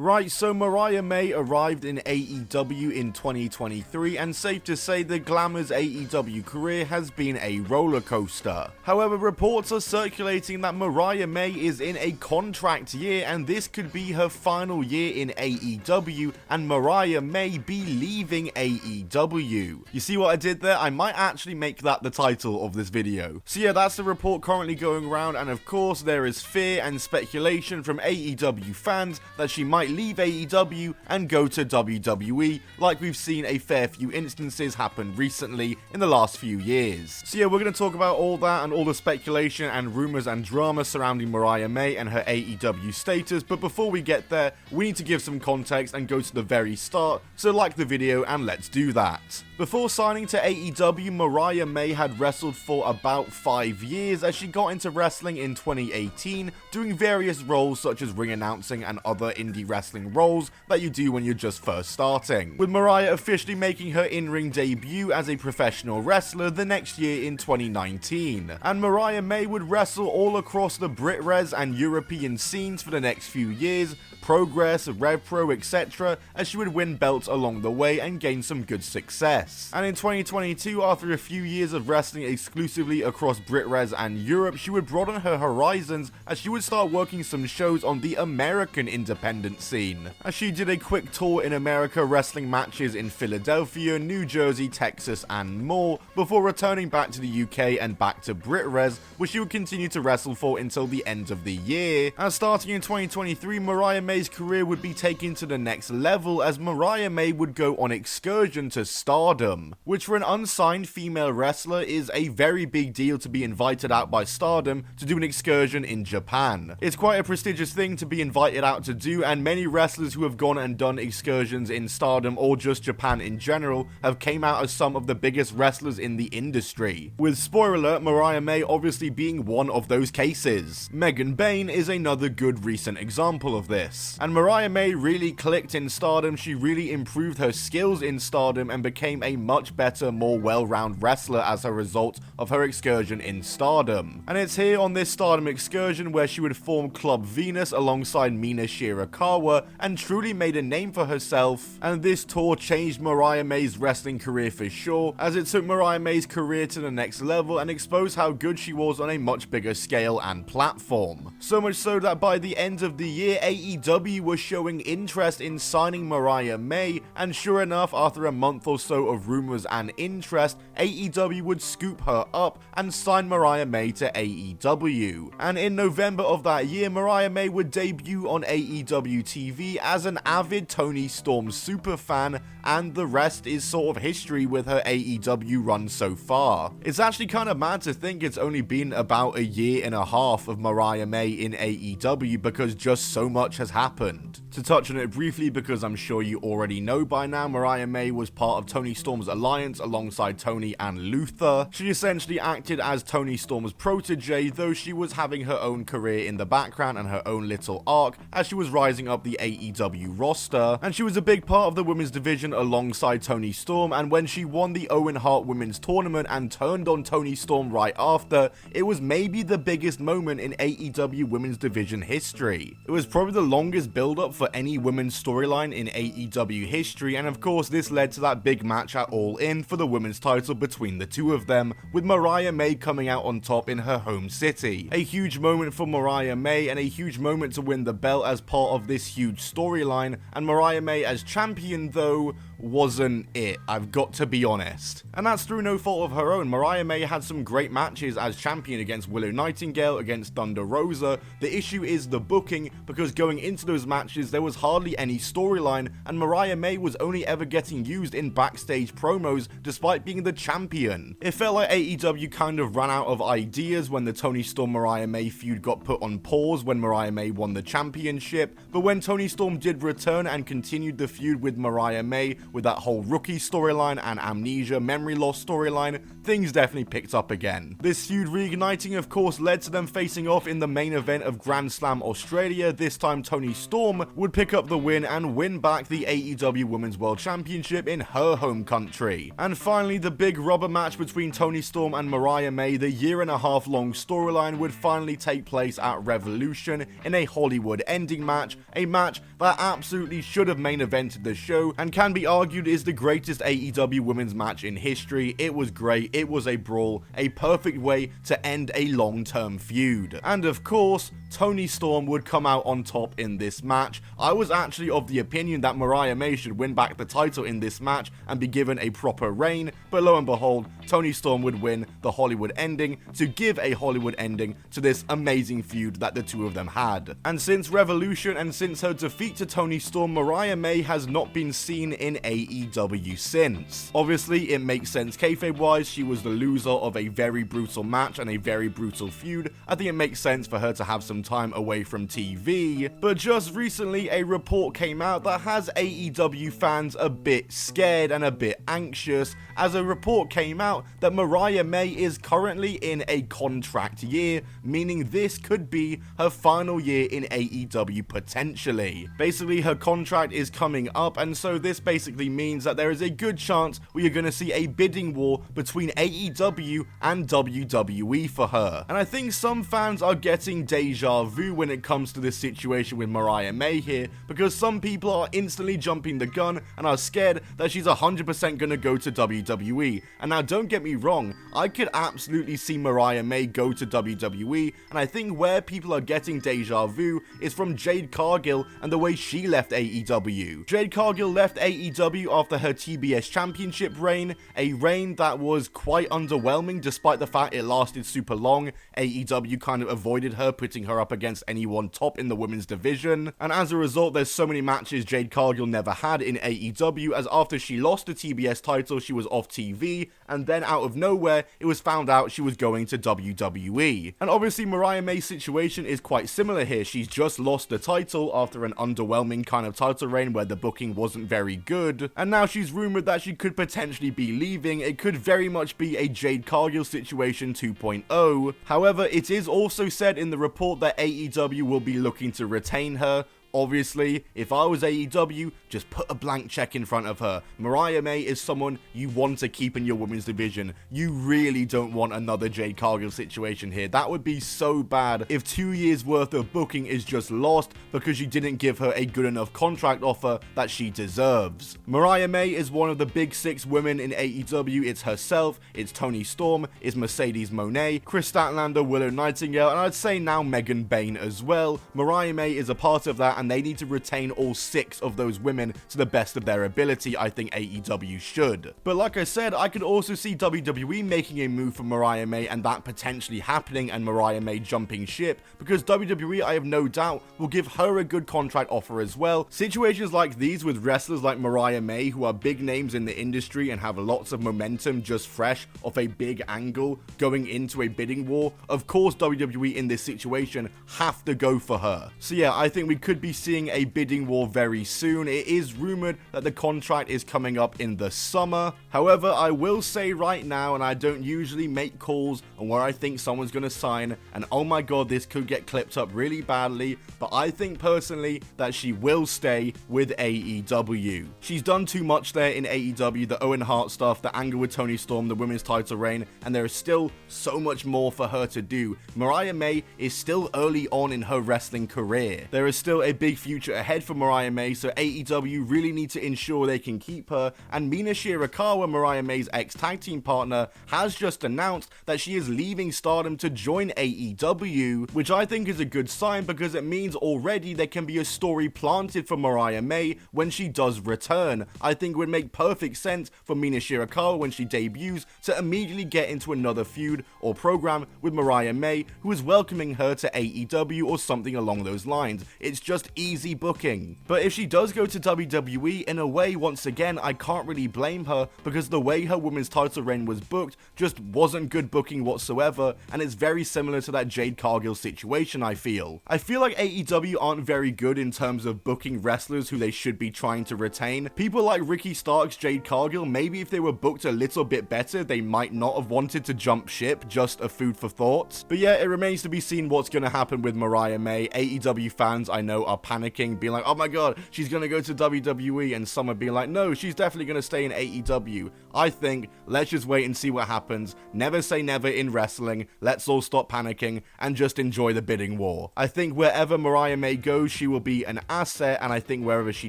Right, so Mariah May arrived in AEW in 2023, and safe to say the Glamour's AEW career has been a roller coaster. However, reports are circulating that Mariah May is in a contract year, and this could be her final year in AEW, and Mariah may be leaving AEW. You see what I did there? I might actually make that the title of this video. So yeah, that's the report currently going around, and of course there is fear and speculation from AEW fans that she might leave AEW and go to WWE, like we've seen a fair few instances happen recently in the last few years. So yeah, we're going to talk about all that and all the speculation and rumors and drama surrounding Mariah May and her AEW status, but before we get there, we need to give some context and go to the very start, so like the video and let's do that. Before signing to AEW, Mariah May had wrestled for about 5 years as she got into wrestling in 2018, doing various roles such as ring announcing and other indie wrestling roles that you do when you're just first starting, with Mariah officially making her in-ring debut as a professional wrestler the next year in 2019. And Mariah May would wrestle all across the BritRes and European scenes for the next few years, Progress, RevPro, etc., as she would win belts along the way and gain some good success. And in 2022, after a few years of wrestling exclusively across BritRes and Europe, she would broaden her horizons as she would start working some shows on the American independent scene, as she did a quick tour in America wrestling matches in Philadelphia, New Jersey, Texas, and more, before returning back to the UK and back to BritRes, which she would continue to wrestle for until the end of the year. And starting in 2023, Mariah May's career would be taken to the next level as Mariah May would go on excursion to Stardom, which for an unsigned female wrestler is a very big deal to be invited out by Stardom to do an excursion in Japan. It's quite a prestigious thing to be invited out to do, and many wrestlers who have gone and done excursions in Stardom or just Japan in general have came out as some of the biggest wrestlers in the industry, with spoiler alert, Mariah May obviously being one of those cases. Megan Bayne is another good recent example of this. And Mariah May really clicked in Stardom. She really improved her skills in Stardom and became a much better, more well-rounded wrestler as a result of her excursion in Stardom. And it's here on this Stardom excursion where she would form Club Venus alongside Mina Shirakawa and truly made a name for herself. And this tour changed Mariah May's wrestling career for sure, as it took Mariah May's career to the next level and exposed how good she was on a much bigger scale and platform. So much so that by the end of the year, AEW was showing interest in signing Mariah May, and sure enough, after a month or so of rumors and interest, AEW would scoop her up and sign Mariah May to AEW. And in November of that year, Mariah May would debut on AEW TV as an avid Toni Storm superfan, and the rest is sort of history with her AEW run so far. It's actually kind of mad to think it's only been about a year and a half of Mariah May in AEW because just so much has happened. To touch on it briefly, because I'm sure you already know by now, Mariah May was part of Toni Storm's alliance alongside Toni and Luther. She essentially acted as Toni Storm's protege, though she was having her own career in the background and her own little arc as she was rising up the AEW roster, and she was a big part of the women's division alongside Toni Storm. And when she won the Owen Hart Women's Tournament and turned on Toni Storm right after, it was maybe the biggest moment in AEW women's division history. It was probably the longest build-up for any women's storyline in AEW history, and of course this led to that big match at All In for the women's title between the two of them, with Mariah May coming out on top in her home city. A huge moment for Mariah May and a huge moment to win the belt as part of this huge storyline, and Mariah May as champion though wasn't it, I've got to be honest. And that's through no fault of her own. Mariah May had some great matches as champion against Willow Nightingale, against Thunder Rosa. The issue is the booking, because going into those matches there was hardly any storyline, and Mariah May was only ever getting used in backstage promos despite being the champion. It felt like AEW kind of ran out of ideas when the Toni Storm Mariah May feud got put on pause when Mariah May won the championship, but when Toni Storm did return and continued the feud with Mariah May, with that whole rookie storyline and amnesia memory loss storyline, things definitely picked up again. This feud reigniting of course led to them facing off in the main event of Grand Slam Australia. This time Toni Storm would pick up the win and win back the AEW Women's World Championship in her home country. And finally, the big rubber match between Toni Storm and Mariah May, the year-and-a-half long storyline, would finally take place at Revolution in a Hollywood ending match, a match that absolutely should have main evented the show and can be argued is the greatest AEW women's match in history. It was great, it was a brawl, a perfect way to end a long-term feud. And of course, Toni Storm would come out on top in this match. I was actually of the opinion that Mariah May should win back the title in this match and be given a proper reign, but lo and behold, Toni Storm would win the Hollywood ending to give a Hollywood ending to this amazing feud that the two of them had. And since Revolution and since her defeat to Toni Storm, Mariah May has not been seen in AEW since. Obviously, it makes sense kayfabe-wise, she was the loser of a very brutal match and a very brutal feud. I think it makes sense for her to have some time away from TV, but just recently a report came out that has AEW fans a bit scared and a bit anxious, as a report came out that Mariah May is currently in a contract year, meaning this could be her final year in AEW potentially. Basically, her contract is coming up, and so this basically means that there is a good chance we are going to see a bidding war between AEW and WWE for her. And I think some fans are getting deja vu when it comes to this situation with Mariah May here, because some people are instantly jumping the gun and are scared that she's 100% going to go to WWE. And now don't get me wrong, I could absolutely see Mariah May go to WWE, and I think where people are getting deja vu is from Jade Cargill and the way she left AEW. Jade Cargill left AEW after her TBS championship reign, a reign that was quite underwhelming despite the fact it lasted super long. AEW kind of avoided her, putting her up against anyone top in the women's division, and as a result there's so many matches Jade Cargill never had in AEW, as after she lost the TBS title she was off TV, and then out of nowhere it was found out she was going to WWE. And obviously Mariah May's situation is quite similar here. She's just lost the title after an underwhelming kind of title reign where the booking wasn't very good, and now she's rumored that she could potentially be leaving. It could very much be a Jade Cargill situation 2.0. However, it is also said in the report that AEW will be looking to retain her. Obviously, if I was AEW, just put a blank check in front of her. Mariah May is someone you want to keep in your women's division. You really don't want another Jade Cargill situation here. That would be so bad if 2 years worth of booking is just lost because you didn't give her a good enough contract offer that she deserves. Mariah May is one of the big six women in AEW. It's herself, it's Toni Storm, it's Mercedes Moné, Chris Statlander, Willow Nightingale, and I'd say now Megan Bayne as well. Mariah May is a part of that, and they need to retain all six of those women to the best of their ability. I think AEW should. But like I said, I could also see WWE making a move for Mariah May and that potentially happening and Mariah May jumping ship, because WWE, I have no doubt, will give her a good contract offer as well. Situations like these with wrestlers like Mariah May, who are big names in the industry and have lots of momentum just fresh off a big angle going into a bidding war, of course WWE in this situation have to go for her. So yeah, I think we could be seeing a bidding war very soon. It is rumored that the contract is coming up in the summer. However, I will say right now, and I don't usually make calls on where I think someone's going to sign, and oh my god, this could get clipped up really badly, but I think personally that she will stay with AEW. She's done too much there in AEW, the Owen Hart stuff, the anger with Toni Storm, the women's title reign, and there is still so much more for her to do. Mariah May is still early on in her wrestling career. There is still a big future ahead for Mariah May, so AEW really need to ensure they can keep her. And Mina Shirakawa, Mariah May's ex-tag team partner, has just announced that she is leaving Stardom to join AEW, which I think is a good sign because it means already there can be a story planted for Mariah May when she does return. I think it would make perfect sense for Mina Shirakawa when she debuts to immediately get into another feud or program with Mariah May, who is welcoming her to AEW or something along those lines. It's just just easy booking. But if she does go to WWE, in a way, once again, I can't really blame her, because the way her women's title reign was booked just wasn't good booking whatsoever, and it's very similar to that Jade Cargill situation, I feel. I feel like AEW aren't very good in terms of booking wrestlers who they should be trying to retain. People like Ricky Starks, Jade Cargill, maybe if they were booked a little bit better, they might not have wanted to jump ship, just a food for thought. But yeah, it remains to be seen what's going to happen with Mariah May. AEW fans, I know, are panicking, being like, oh my god, she's going to go to WWE, and some are being like, no, she's definitely going to stay in AEW. I think, let's just wait and see what happens. Never say never in wrestling. Let's all stop panicking and just enjoy the bidding war. I think wherever Mariah May goes, she will be an asset, and I think wherever she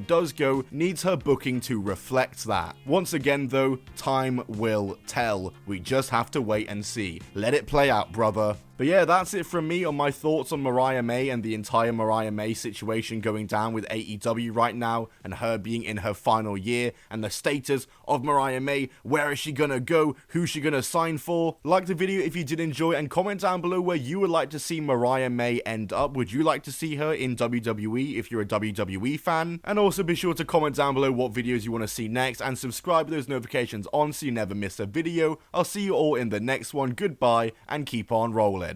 does go, needs her booking to reflect that. Once again though, time will tell. We just have to wait and see. Let it play out, brother. But yeah, that's it from me on my thoughts on Mariah May and the entire Mariah May situation going down with AEW right now, and her being in her final year, and the status of Mariah May. Where is she gonna go? Who's she gonna sign for? Like the video if you did enjoy, and comment down below where you would like to see Mariah May end up. Would you like to see her in WWE if you're a WWE fan? And also be sure to comment down below what videos you want to see next, and subscribe with those notifications on so you never miss a video. I'll see you all in the next one. Goodbye, and keep on rolling.